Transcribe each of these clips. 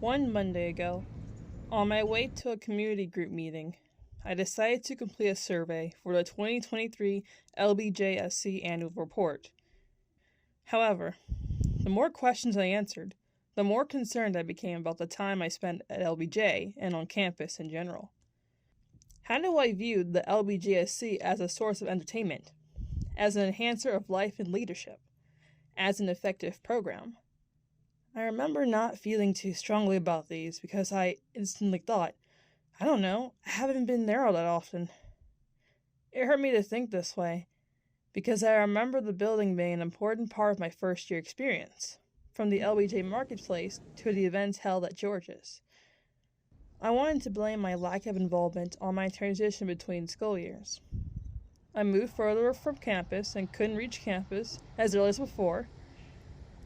One Monday ago, on my way to a community group meeting, I decided to complete a survey for the 2023 LBJSC annual report. However, the more questions I answered, the more concerned I became about the time I spent at LBJ and on campus in general. How do I view the LBJSC as a source of entertainment, as an enhancer of life and leadership, as an effective program? I remember not feeling too strongly about these because I instantly thought, I don't know, I haven't been there all that often. It hurt me to think this way because I remember the building being an important part of my first year experience, from the LBJ Marketplace to the events held at George's. I wanted to blame my lack of involvement on my transition between school years. I moved further from campus and couldn't reach campus as early as before.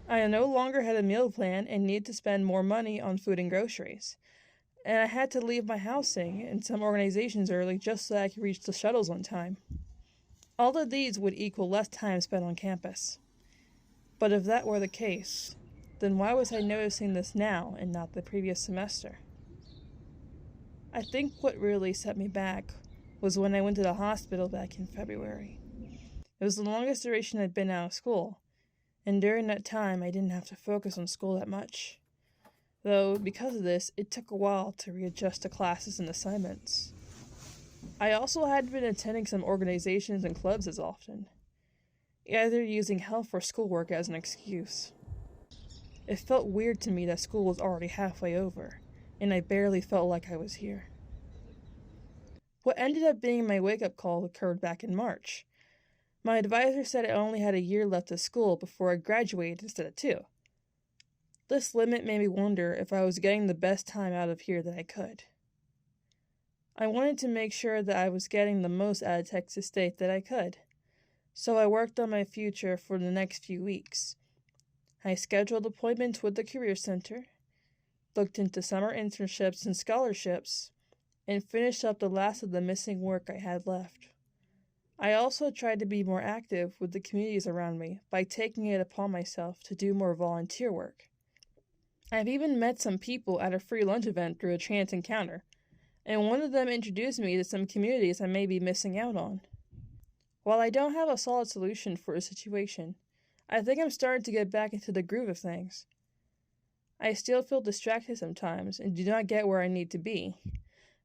I no longer had a meal plan and needed to spend more money on food and groceries. And I had to leave my housing in some organizations early just so I could reach the shuttles on time. All of these would equal less time spent on campus. But if that were the case, then why was I noticing this now and not the previous semester? I think what really set me back was when I went to the hospital back in February. It was the longest duration I'd been out of school, and during that time I didn't have to focus on school that much. Though, because of this, it took a while to readjust to classes and assignments. I also hadn't been attending some organizations and clubs as often, either using health or schoolwork as an excuse. It felt weird to me that school was already halfway over, and I barely felt like I was here. What ended up being my wake-up call occurred back in March. My advisor said I only had a year left of school before I graduated instead of 2. This limit made me wonder if I was getting the best time out of here that I could. I wanted to make sure that I was getting the most out of Texas State that I could, so I worked on my future for the next few weeks. I scheduled appointments with the Career Center, looked into summer internships and scholarships, and finished up the last of the missing work I had left. I also tried to be more active with the communities around me by taking it upon myself to do more volunteer work. I've even met some people at a free lunch event through a chance encounter, and one of them introduced me to some communities I may be missing out on. While I don't have a solid solution for the situation, I think I'm starting to get back into the groove of things. I still feel distracted sometimes and do not get where I need to be,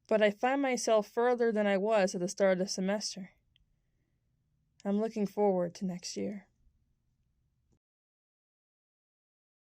but I find myself further than I was at the start of the semester. I'm looking forward to next year.